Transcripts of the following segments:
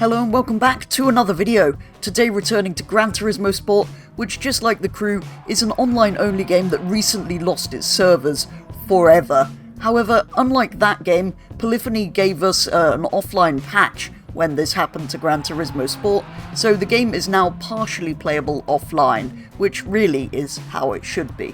Hello and welcome back to another video. Today returning to Gran Turismo Sport, which just like The Crew, is an online-only game that recently lost its servers forever. However, unlike that game, Polyphony gave us an offline patch when this happened to Gran Turismo Sport, so the game is now partially playable offline, which really is how it should be.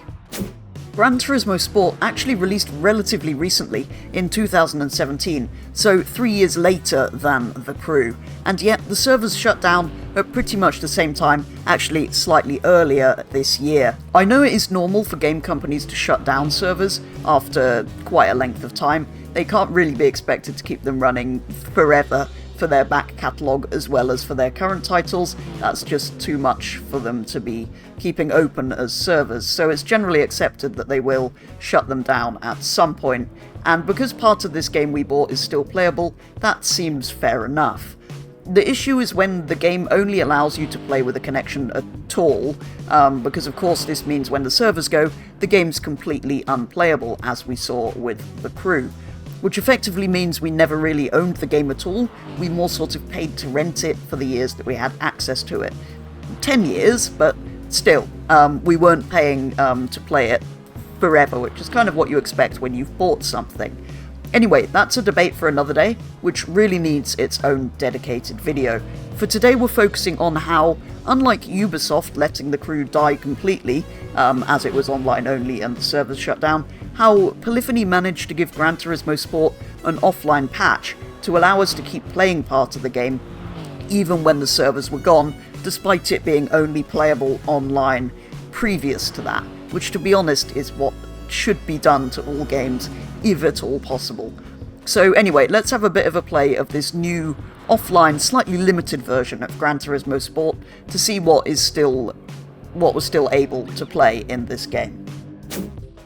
Gran Turismo Sport actually released relatively recently, in 2017, so 3 years later than The Crew, and yet the servers shut down at pretty much the same time, actually slightly earlier this year. I know it is normal for game companies to shut down servers after quite a length of time. They can't really be expected to keep them running forever for their back catalogue as well as for their current titles. That's just too much for them to be keeping open as servers, so it's generally accepted that they will shut them down at some point, and because part of this game we bought is still playable, that seems fair enough. The issue is when the game only allows you to play with a connection at all, because of course this means when the servers go, the game's completely unplayable, as we saw with The Crew. Which effectively means we never really owned the game at all, we more sort of paid to rent it for the years that we had access to it. 10 years, but still, we weren't paying to play it forever, which is kind of what you expect when you've bought something. Anyway, that's a debate for another day, which really needs its own dedicated video. For today we're focusing on how, unlike Ubisoft letting The Crew die completely, as it was online only and the servers shut down, how Polyphony managed to give Gran Turismo Sport an offline patch to allow us to keep playing part of the game even when the servers were gone, despite it being only playable online previous to that, which to be honest is what should be done to all games, if at all possible. So anyway, let's have a bit of a play of this new offline, slightly limited version of Gran Turismo Sport to see what was still able to play in this game.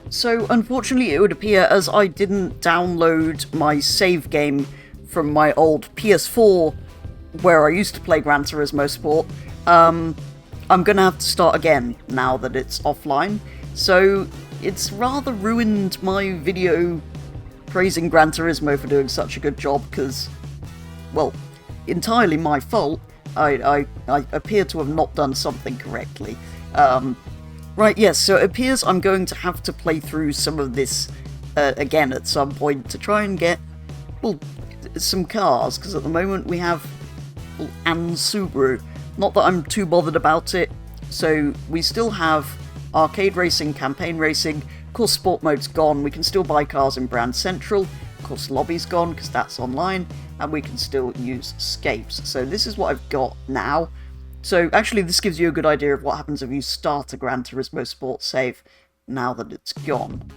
So unfortunately it would appear, as I didn't download my save game from my old PS4 where I used to play Gran Turismo Sport, I'm gonna have to start again now that it's offline. So it's rather ruined my video praising Gran Turismo for doing such a good job, because, well, entirely my fault. I appear to have not done something correctly. Right, yes, so it appears I'm going to have to play through some of this again at some point to try and get, well, some cars, because at the moment we have, well, and Subaru. Not that I'm too bothered about it. So we still have arcade racing, campaign racing, of course sport mode's gone, we can still buy cars in Brand Central, of course lobby's gone because that's online, and we can still use scapes. So this is what I've got now. So actually this gives you a good idea of what happens if you start a Gran Turismo Sport save now that it's gone.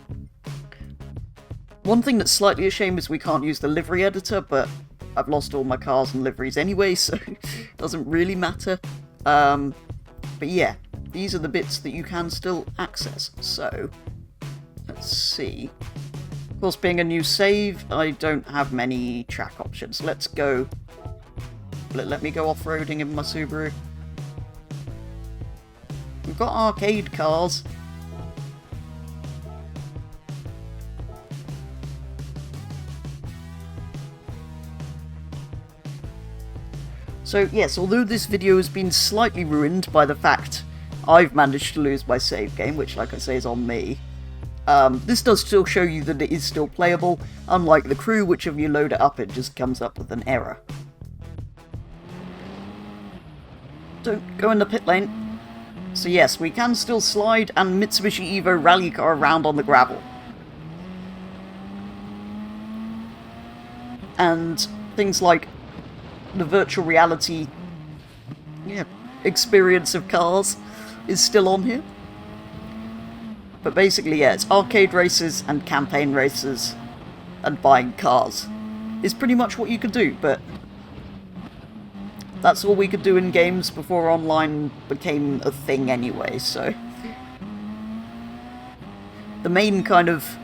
One thing that's slightly a shame is we can't use the livery editor, but I've lost all my cars and liveries anyway, so it doesn't really matter. But yeah, these are the bits that you can still access. So let's see. Of course, being a new save, I don't have many track options. Let's go. Let me go off-roading in my Subaru. We've got arcade cars. So yes, although this video has been slightly ruined by the fact I've managed to lose my save game, which like I say is on me, this does still show you that it is still playable, unlike The Crew, which if you load it up it just comes up with an error. Don't go in the pit lane. So yes, we can still slide and Mitsubishi Evo rally car around on the gravel. And things like the virtual reality experience of cars is still on here. But basically, yeah, it's arcade races and campaign races and buying cars is pretty much what you could do, but that's all we could do in games before online became a thing anyway, so the main kind of,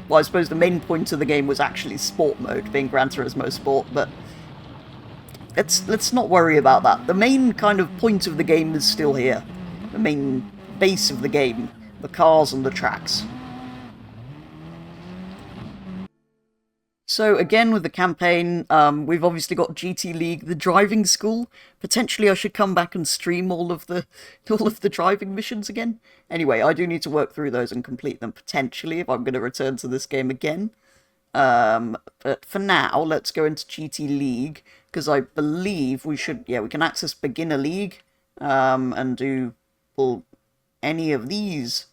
well, I suppose the main point of the game was actually sport mode, being Gran Turismo Sport, but let's not worry about that. The main kind of point of the game is still here. The main base of the game, the cars and the tracks. So again, with the campaign, we've obviously got GT League, the driving school. Potentially I should come back and stream all of the driving missions again. Anyway, I do need to work through those and complete them potentially if I'm going to return to this game again. But for now, let's go into GT League, because I believe we should, yeah, we can access Beginner League, and do, well, any of these.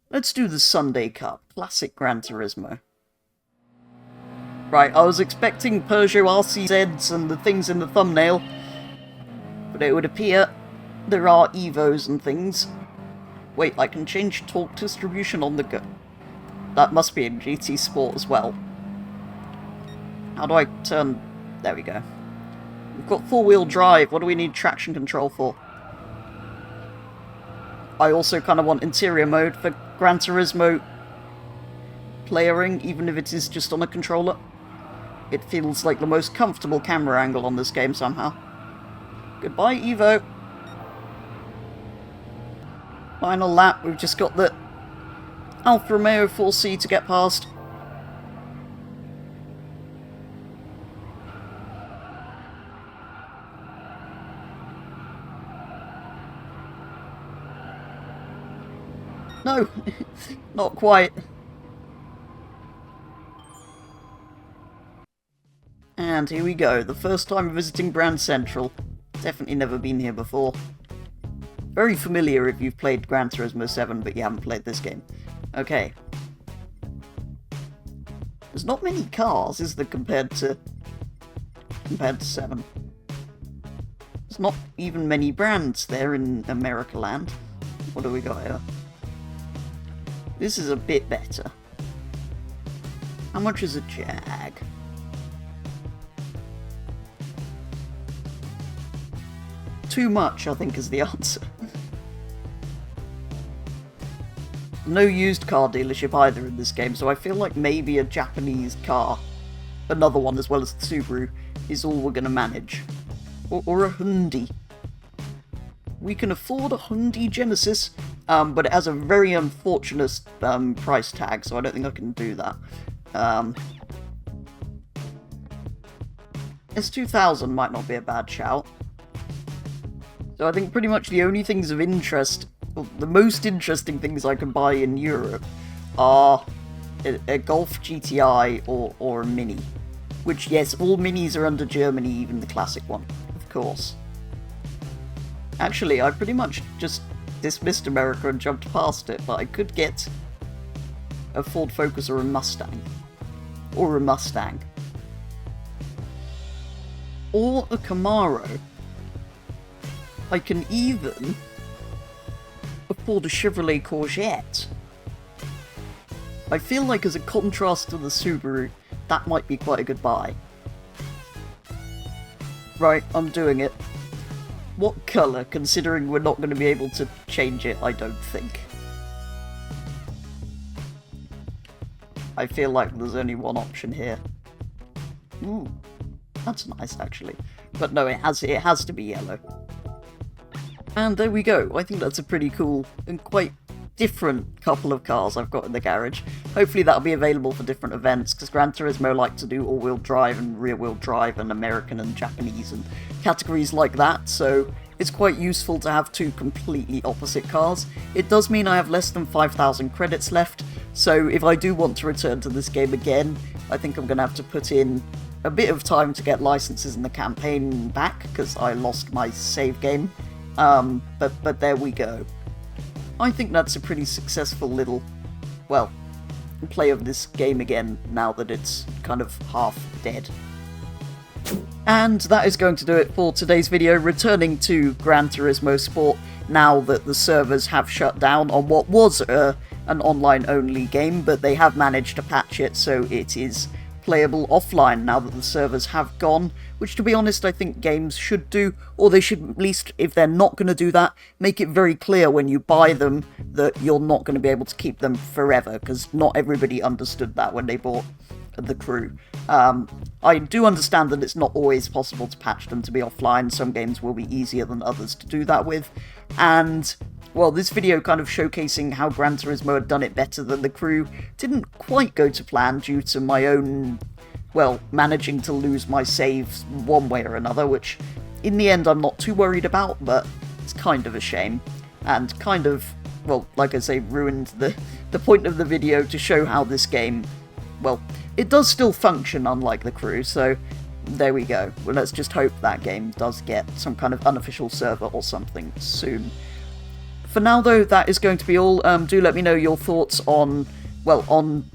Let's do the Sunday Cup, Classic Gran Turismo. Right, I was expecting Peugeot RCZs and the things in the thumbnail, but it would appear there are Evos and things. Wait, I can change torque distribution on the go. That must be in GT Sport as well. How do I turn... There we go. We've got four-wheel drive. What do we need traction control for? I also kind of want interior mode for Gran Turismo playering, even if it is just on a controller. It feels like the most comfortable camera angle on this game somehow. Goodbye, Evo. Final lap. We've just got the Alfa Romeo 4C to get past. No, not quite. And here we go, the first time visiting Grand Central. Definitely never been here before. Very familiar if you've played Gran Turismo 7, but you haven't played this game. Okay. There's not many cars, is there, compared to 7. There's not even many brands there in America land. What do we got here? This is a bit better. How much is a Jag? Too much, I think, is the answer. No used car dealership either in this game, so I feel like maybe a Japanese car, another one as well as the Subaru, is all we're going to manage. Or a Hyundai. We can afford a Hyundai Genesis, but it has a very unfortunate price tag, so I don't think I can do that. S2000 might not be a bad shout. So I think pretty much the only things of interest, well, the most interesting things I can buy in Europe are a Golf GTI or a Mini. Which, yes, all Minis are under Germany, even the classic one, of course. Actually, I pretty much just dismissed America and jumped past it, but I could get a Ford Focus or a Mustang. Or a Mustang. Or a Camaro. I can even afford a Chevrolet Courgette. I feel like as a contrast to the Subaru, that might be quite a good buy. Right, I'm doing it. What colour, considering we're not going to be able to change it, I don't think. I feel like there's only one option here. Ooh, that's nice actually. But no, it has to be yellow. And there we go. I think that's a pretty cool and quite different couple of cars I've got in the garage. Hopefully that'll be available for different events, because Gran Turismo like to do all-wheel drive and rear-wheel drive and American and Japanese and categories like that, so it's quite useful to have two completely opposite cars. It does mean I have less than 5,000 credits left, so if I do want to return to this game again, I think I'm going to have to put in a bit of time to get licenses in the campaign back, because I lost my save game. But there we go. I think that's a pretty successful little, well, play of this game again, now that it's kind of half dead. And that is going to do it for today's video, returning to Gran Turismo Sport now that the servers have shut down on what was an online-only game, but they have managed to patch it so it is playable offline now that the servers have gone, which to be honest I think games should do, or they should at least, if they're not going to do that, make it very clear when you buy them that you're not going to be able to keep them forever, because not everybody understood that when they bought the crew. I do understand that it's not always possible to patch them to be offline. Some games will be easier than others to do that with, and well, this video kind of showcasing how Gran Turismo had done it better than the crew didn't quite go to plan due to my own well, managing to lose my saves one way or another, which in the end I'm not too worried about, but it's kind of a shame, and kind of, well, like I say, ruined the point of the video to show how this game, well, it does still function unlike The Crew, so there we go. Well, let's just hope that game does get some kind of unofficial server or something soon. For now, though, that is going to be all. Do let me know your thoughts on, well, on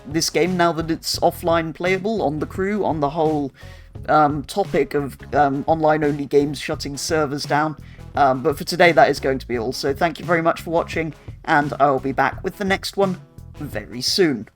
this game now that it's offline playable, on The Crew, on the whole topic of online-only games shutting servers down. But for today, that is going to be all. So thank you very much for watching, and I will be back with the next one very soon.